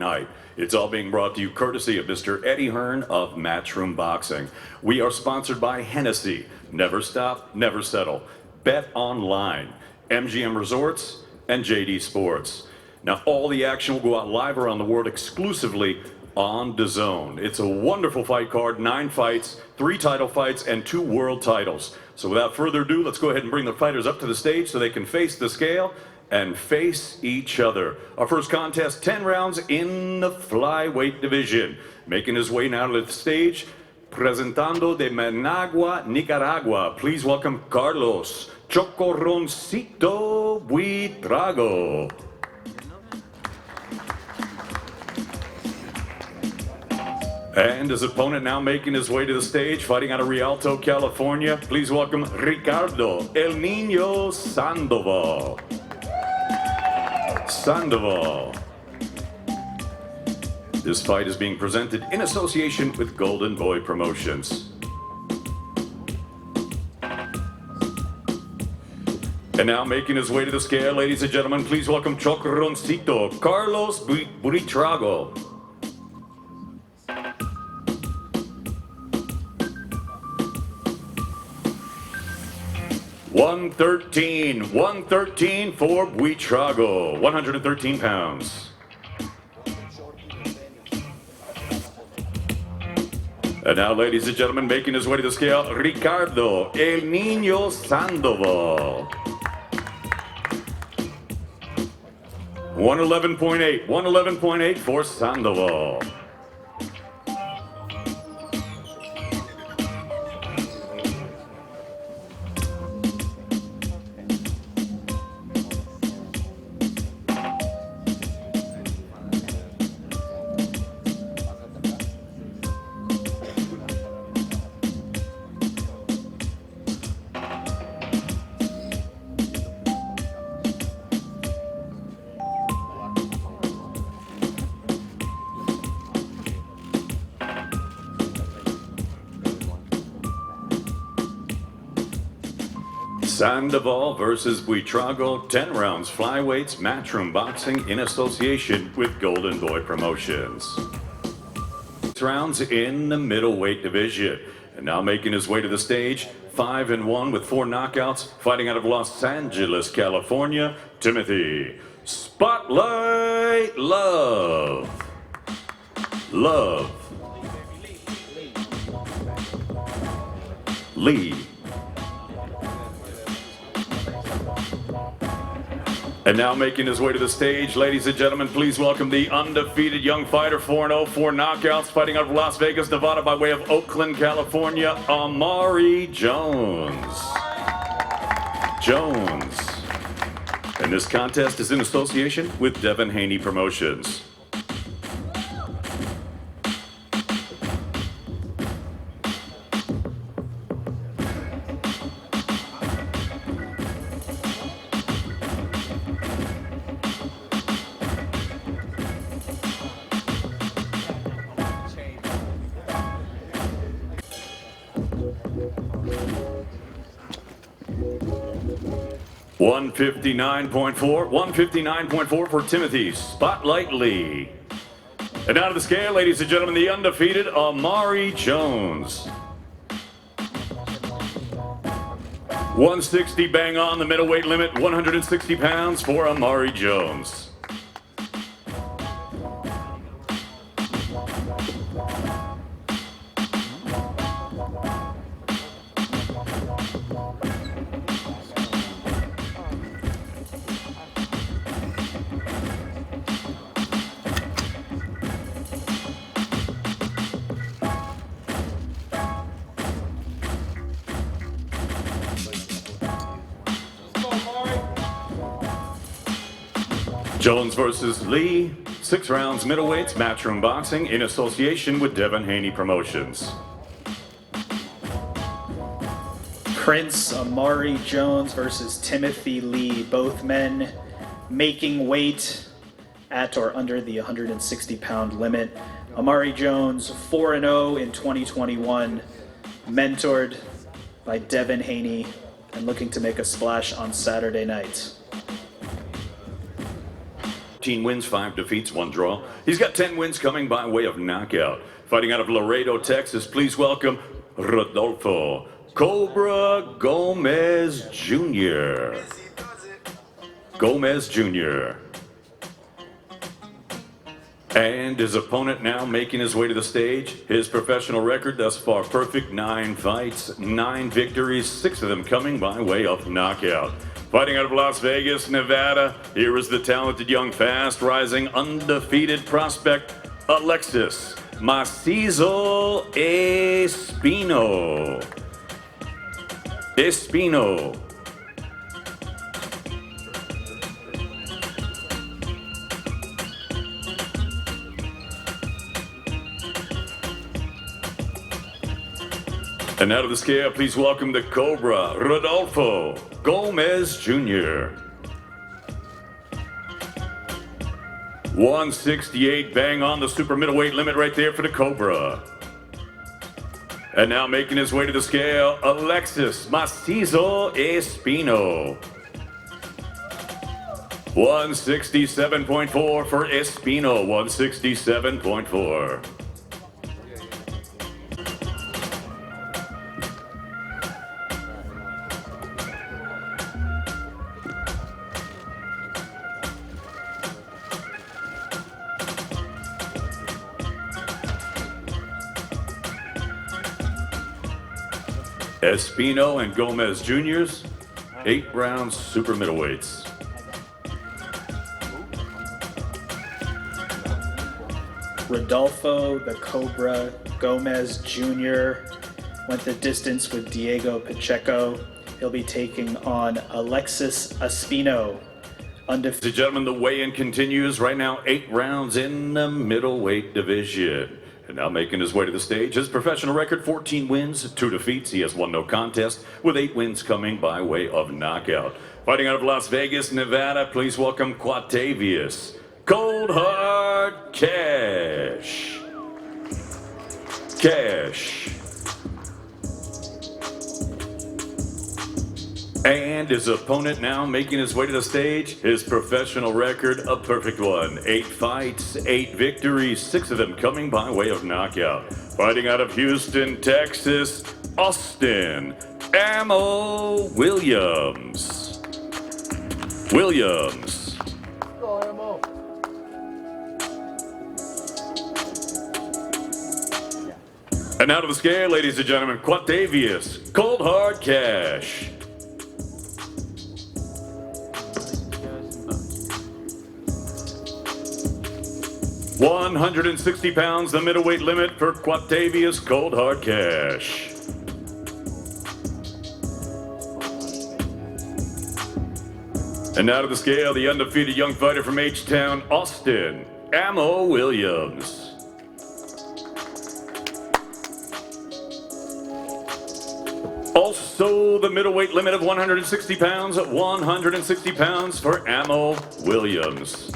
Night. It's all being brought to you courtesy of Mr. Eddie Hearn of Matchroom Boxing. We are sponsored by Hennessy, Never Stop, Never Settle, Bet Online, MGM Resorts, and JD Sports. Now, all the action will go out live around the world exclusively on DAZN. It's a wonderful fight card, 9 fights, 3 title fights, and 2 world titles. So without further ado, let's go ahead and bring the fighters up to the stage so they can face the scale and face each other. Our first contest, 10 rounds in the flyweight division. Making his way now to the stage, presentando de Managua, Nicaragua. Please welcome Carlos Chocorroncito Buitrago. And his opponent now making his way to the stage, fighting out of Rialto, California. Please welcome Ricardo El Niño Sandoval. This fight is being presented in association with Golden Boy Promotions. And now making his way to the scale, ladies and gentlemen, please welcome Chocorroncito Carlos Buitrago. $113 for Buitrago, 113 pounds. And now, ladies and gentlemen, making his way to the scale, Ricardo El Niño Sandoval. 111.8 for Sandoval. Sandoval versus Buitrago, 10 rounds flyweights, Matchroom Boxing in association with Golden Boy Promotions. 6 rounds in the middleweight division. And now making his way to the stage, 5-1 with 4 knockouts, fighting out of Los Angeles, California, Timothy Spotlight Love. Lee. And now making his way to the stage, ladies and gentlemen, please welcome the undefeated young fighter, 4-0, 4 knockouts, fighting out of Las Vegas, Nevada by way of Oakland, California, Amari Jones. And this contest is in association with Devin Haney Promotions. $159.4 for Timothy Spotlight Lee. And out of the scale, ladies and gentlemen, the undefeated Amari Jones. 160 bang on the middleweight limit, 160 pounds for Amari Jones. Jones versus Lee, 6 rounds middleweights, Matchroom Boxing in association with Devin Haney Promotions. Prince Amari Jones versus Timothy Lee, both men making weight at or under the 160-pound limit. Amari Jones, 4-0 in 2021, mentored by Devin Haney and looking to make a splash on Saturday night. 14 wins, 5 defeats, 1 draw. He's got 10 wins coming by way of knockout. Fighting out of Laredo, Texas, please welcome Rodolfo Cobra Gomez Jr. Gomez Jr. And his opponent now making his way to the stage. His professional record thus far perfect, 9 fights, 9 victories, 6 of them coming by way of knockout. Fighting out of Las Vegas, Nevada, here is the talented young fast rising undefeated prospect Alexis Macizo Espino. And out of the scale, please welcome the Cobra, Rodolfo Gomez Jr. 168, bang on the super middleweight limit right there for the Cobra. And now making his way to the scale, Alexis Macizo Espino. 167.4 for Espino, 167.4. Espino and Gomez Jr.'s 8-round super middleweights. Rodolfo the Cobra Gomez Jr. went the distance with Diego Pacheco. He'll be taking on Alexis Espino. Ladies and gentlemen, the weigh-in continues right now. 8 rounds in the middleweight division. And now making his way to the stage, his professional record, 14 wins, 2 defeats. He has won no contest, with 8 wins coming by way of knockout. Fighting out of Las Vegas, Nevada, please welcome Quatavius Cold Hard Cash. And his opponent now making his way to the stage, his professional record, a perfect one. 8 fights, 8 victories, 6 of them coming by way of knockout. Fighting out of Houston, Texas, Austin Ammo Williams. And out of the scale, ladies and gentlemen, Quatavius Cold Hard Cash. 160 pounds, the middleweight limit for Quatavius Cold Hard Cash. And out of the scale, the undefeated young fighter from H-Town, Austin Ammo Williams. Also, the middleweight limit of 160 pounds, 160 pounds for Ammo Williams.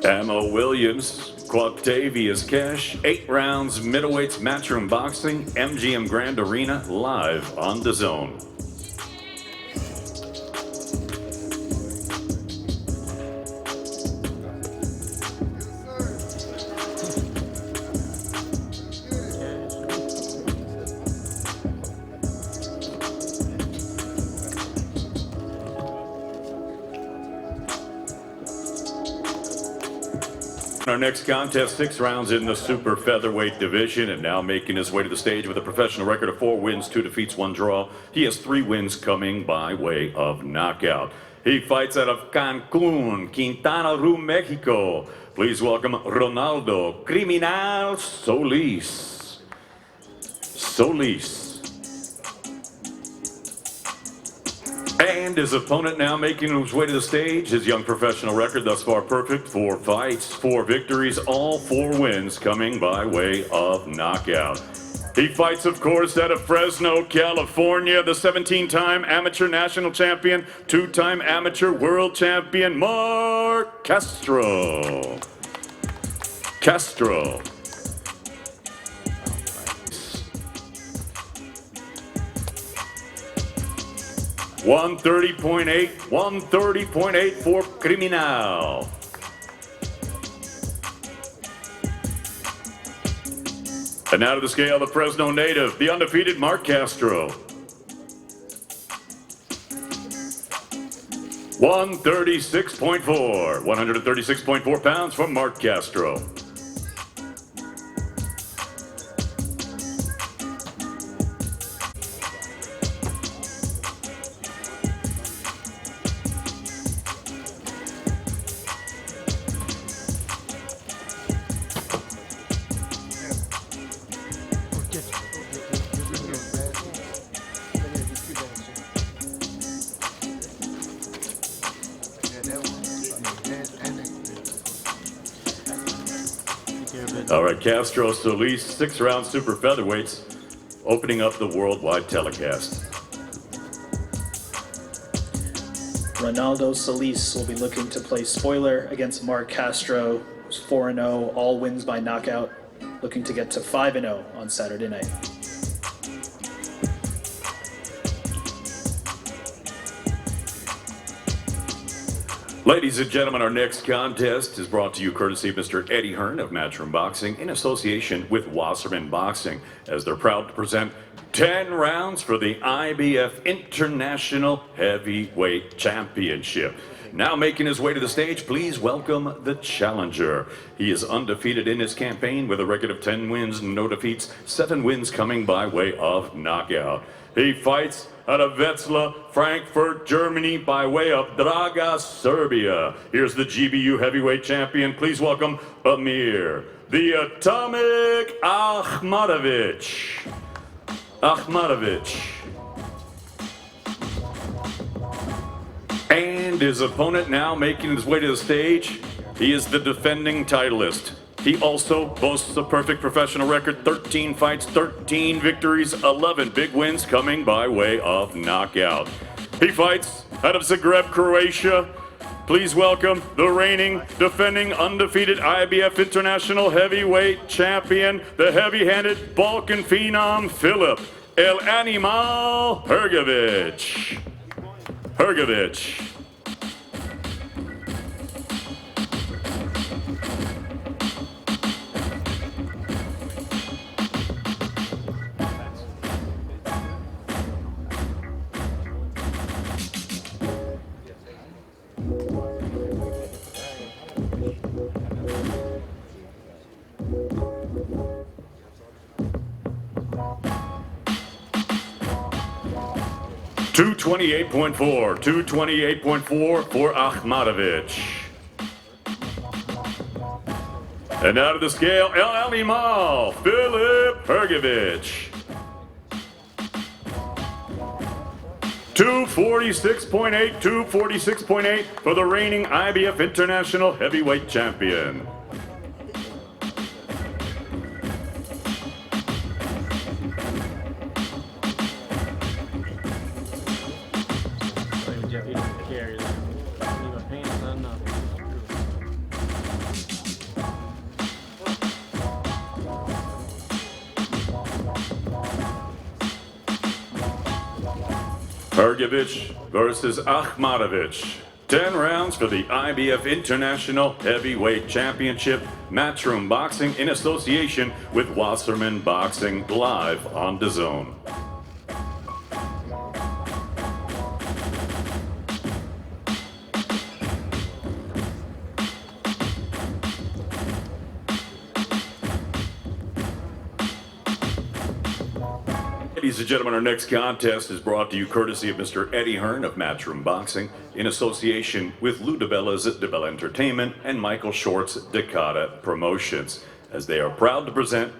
Ammo Williams, Quatavius Cash, 8 rounds, middleweights, matchroom boxing, MGM Grand Arena, live on DAZN. Our next contest, 6 rounds in the super featherweight division, and now making his way to the stage with a professional record of 4 wins, 2 defeats, 1 draw. He has 3 wins coming by way of knockout. He fights out of Cancun, Quintana Roo, Mexico. Please welcome Ronaldo Criminal Solis. And his opponent now making his way to the stage. His young professional record thus far perfect. 4 fights, 4 victories, all 4 wins coming by way of knockout. He fights, of course, out of Fresno, California, the 17-time amateur national champion, 2-time amateur world champion, Mark Castro. Castro. $130.8, $130.8 for Criminal. And now to the scale, the Fresno native, the undefeated Mark Castro. 136.4 pounds from Mark Castro. All right, Castro Solis, 6-round super featherweights, opening up the worldwide telecast. Ronaldo Solis will be looking to play spoiler against Mark Castro, who's 4-0, all wins by knockout, looking to get to 5-0 on Saturday night. Ladies and gentlemen, our next contest is brought to you courtesy of Mr. Eddie Hearn of Matchroom Boxing in association with Wasserman Boxing, as they're proud to present 10 rounds for the IBF International Heavyweight Championship. Now making his way to the stage, please welcome the challenger. He is undefeated in his campaign with a record of 10 wins, no defeats, 7 wins coming by way of knockout. He fights out of Wetzlar, Frankfurt, Germany, by way of Draga, Serbia. Here's the GBU heavyweight champion. Please welcome Amir, the Atomic Akhmatovich. And his opponent now making his way to the stage. He is the defending titleist. He also boasts a perfect professional record, 13 fights, 13 victories, 11 big wins coming by way of knockout. He fights out of Zagreb, Croatia. Please welcome the reigning, defending, undefeated IBF International Heavyweight Champion, the heavy-handed Balkan phenom, Filip El Animal Hrgović. Hrgović. $228.4 for Akhmatovich. And out of the scale, El Animal, Filip Hrgović. 246.8 for the reigning IBF International Heavyweight Champion. Hrgović versus Akhmatovich. 10 rounds for the IBF International Heavyweight Championship. Matchroom Boxing in association with Wasserman Boxing, live on DAZN. Ladies and gentlemen, our next contest is brought to you courtesy of Mr. Eddie Hearn of Matchroom Boxing in association with Lou DeBella's DeBella Entertainment and Michael Short's Dakota Promotions, as they are proud to present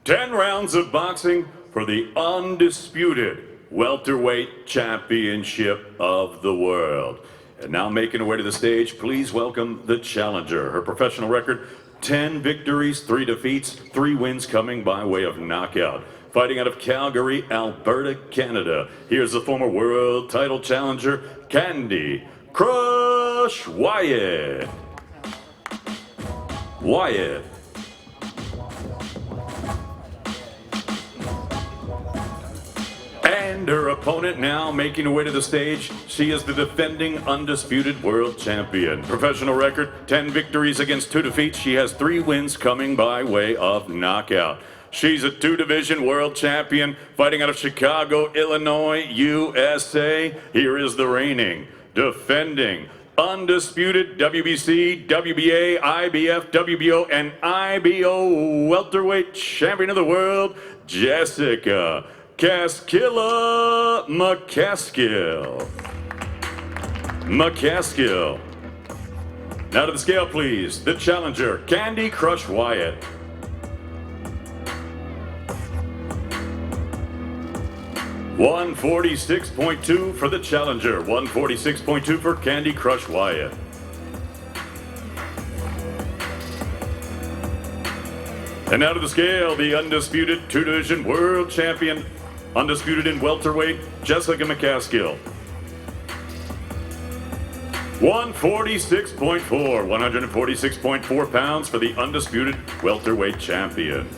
10 rounds of boxing for the undisputed welterweight championship of the world. And now making her way to the stage, please welcome the challenger. Her professional record, 10 victories, 3 defeats, 3 wins coming by way of knockout. fighting out of Calgary, Alberta, Canada. Here's the former world title challenger, Candy Crush Wyatt. Wyatt. And her opponent now making her way to the stage. She is the defending undisputed world champion. Professional record, 10 victories against 2 defeats. She has 3 wins coming by way of knockout. She's a 2-division world champion fighting out of Chicago, Illinois, USA. Here is the reigning, defending, undisputed WBC, WBA, IBF, WBO, and IBO welterweight champion of the world, Jessica Casquilla McCaskill. McCaskill. Now to the scale, please. The challenger, Candy Crush Wyatt. $146.2 for the challenger, $146.2 for Candy Crush Wyatt. And now to the scale, the undisputed 2-division world champion, undisputed in welterweight, Jessica McCaskill. 146.4 pounds for the undisputed welterweight champion.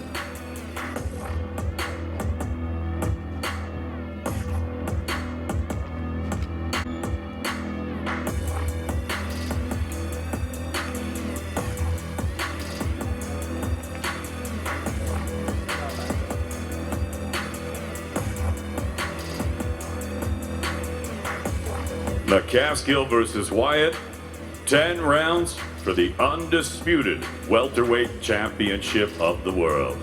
McCaskill versus Wyatt, 10 rounds for the undisputed welterweight championship of the world.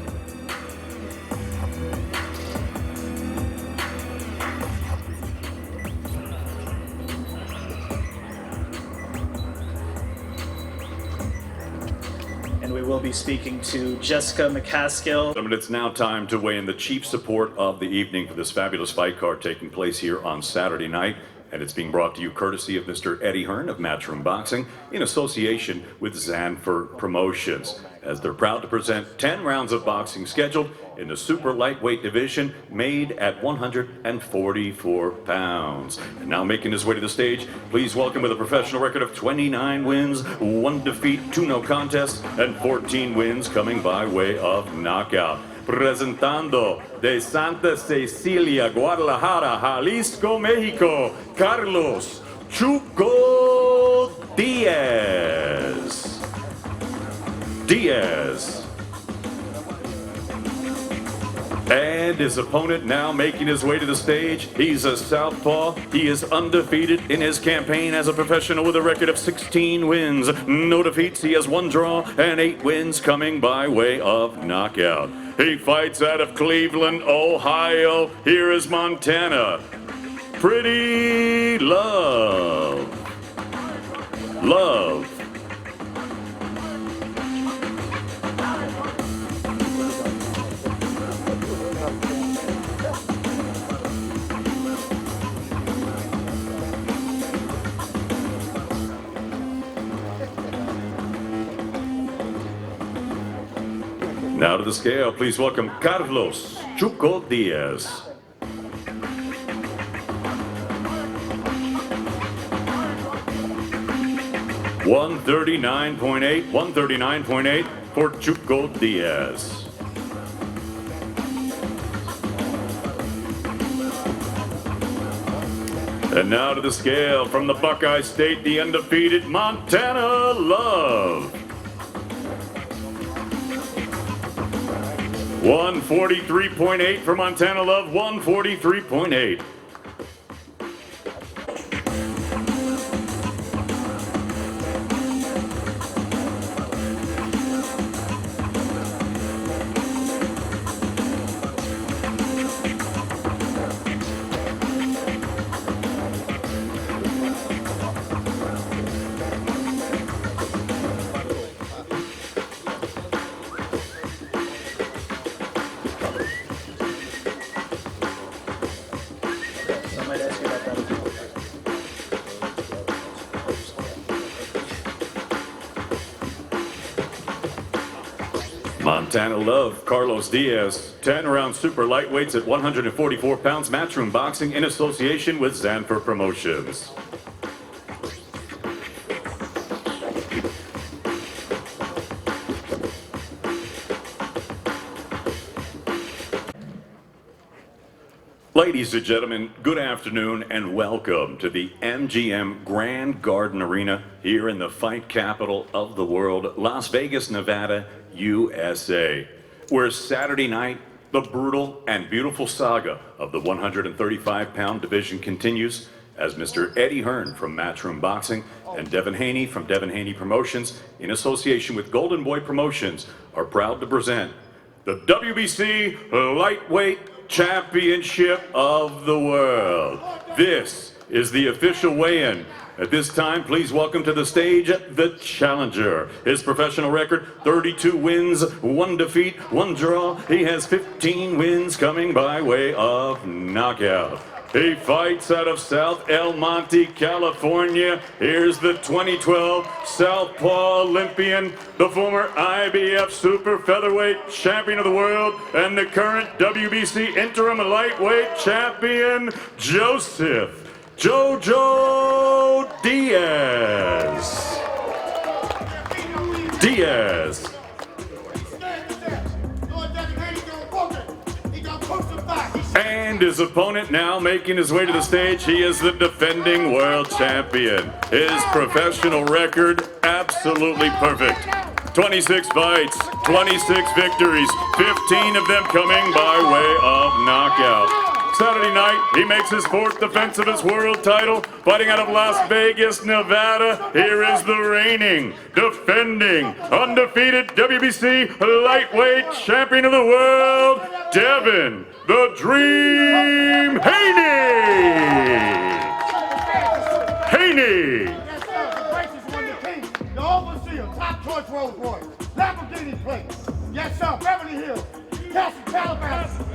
And we will be speaking to Jessica McCaskill. It's now time to weigh in the chief support of the evening for this fabulous fight card taking place here on Saturday night. And it's being brought to you courtesy of Mr. Eddie Hearn of Matchroom Boxing in association with Zanford Promotions, as they're proud to present 10 rounds of boxing scheduled in the super lightweight division made at 144 pounds. And now making his way to the stage, please welcome with a professional record of 29 wins, 1 defeat, 2 no contests, and 14 wins coming by way of knockout. Presentando de Santa Cecilia, Guadalajara, Jalisco, Mexico, Carlos Chuco Diaz. And his opponent now making his way to the stage. He's a southpaw. He is undefeated in his campaign as a professional with a record of 16 wins, no defeats. He has 1 draw and 8 wins coming by way of knockout. He fights out of Cleveland, Ohio. Here is Montana. Pretty Love. Now to the scale, please welcome Carlos Chuco Diaz. $139.8 for Chuco Diaz. And now to the scale from the Buckeye State, the undefeated Montana Love. 143.8 for Montana Love, 143.8. Montana Love, Carlos Diaz, 10-round super lightweights at 144 pounds, Matchroom Boxing in association with Zanfer Promotions. Ladies and gentlemen, good afternoon and welcome to the MGM Grand Garden Arena here in the fight capital of the world, Las Vegas, Nevada, USA, where Saturday night, the brutal and beautiful saga of the 135-pound division continues as Mr. Eddie Hearn from Matchroom Boxing and Devin Haney from Devin Haney Promotions, in association with Golden Boy Promotions, are proud to present the WBC Lightweight Championship of the World. This is the official weigh-in. At this time, please welcome to the stage the challenger. His professional record, 32 wins, 1 defeat, 1 draw. He has 15 wins coming by way of knockout. He fights out of South El Monte, California. Here's the 2012 Southpaw Olympian, the former IBF Super Featherweight Champion of the World, and the current WBC Interim Lightweight Champion, Joseph Jo Diaz. And his opponent now making his way to the stage, he is the defending world champion. His professional record, absolutely perfect. 26 fights, 26 victories, 15 of them coming by way of knockout. Saturday night, he makes his 4th defense of his world title, fighting out of Las Vegas, Nevada. Here is the reigning, defending, undefeated WBC lightweight champion of the world, Devin the Dream Haney. The overseer, top choice Rolls Royce, Lamborghini plate. Yes, sir. Beverly Hills, Castle Calabasas.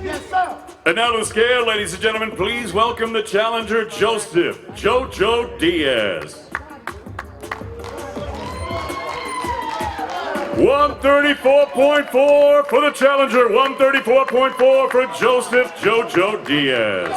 Yes, sir. And now to the scale, ladies and gentlemen, please welcome the challenger, Joseph Jo Diaz. 134.4 for the challenger, 134.4 for Joseph Jo Diaz.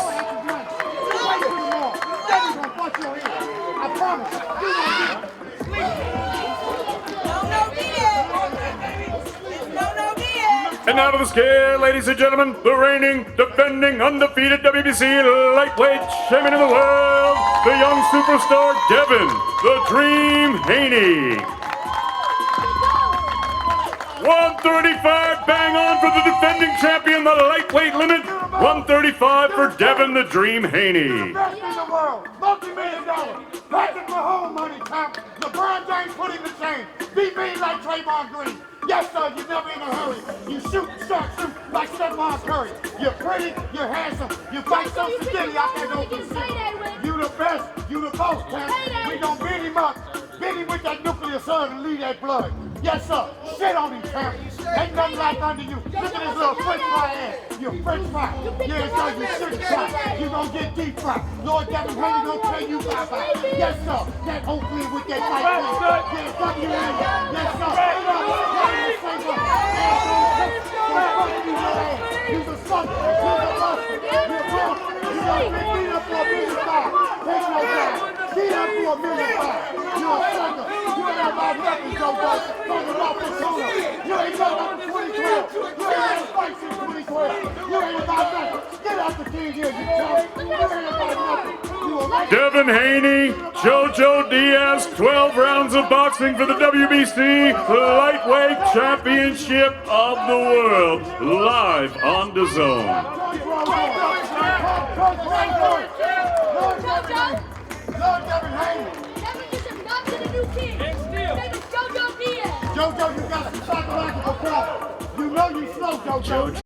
And now to the scale, ladies and gentlemen, the reigning, defending, undefeated WBC lightweight champion of the world, the young superstar Devin the Dream Haney. 135, bang on for the defending champion, the lightweight limit. 135 for Devin the Dream Haney. Best in the world, multi-million-dollar, Patrick Mahomes money count. LeBron James put him to shame. Beat me like Draymond Green. Yes, sir, you're never in a hurry. You shoot, start shoot like Stephon Curry. You're pretty, you're handsome, you fight so steady out there open city. You the best, you the most, man. We gon' beat him up. Beat him with that nuclear sun and leave that blood. Yes, sir. Shit on him, champ. Ain't nothing like under you. Look at this little French fry ass. You're French fry. Yes, sir, you shouldn't fry. You gon' get deep fried. Lord Devin Haney gon' tell you bye-bye. Yes, sir. That Oakland with that white man. Yes, W. Yes, sir. You's a sucker. You're a buster. You're broke. You gon' get beat up for $1 million. Take no time. Beat up for $1 million. You're a sucker. You ain't about nothing, Joe Diaz. Talking about persona. You ain't got nothing 2012. You ain't had a fight since 2012. You ain't about nothing. Get out the team here, you chump. You ain't about nothing. Devin Haney, Jo Diaz, 12 rounds of boxing for the WBC Lightweight Championship of the World, live on DAZN. JoJo, you got some psychological problems. You know you slow, JoJo.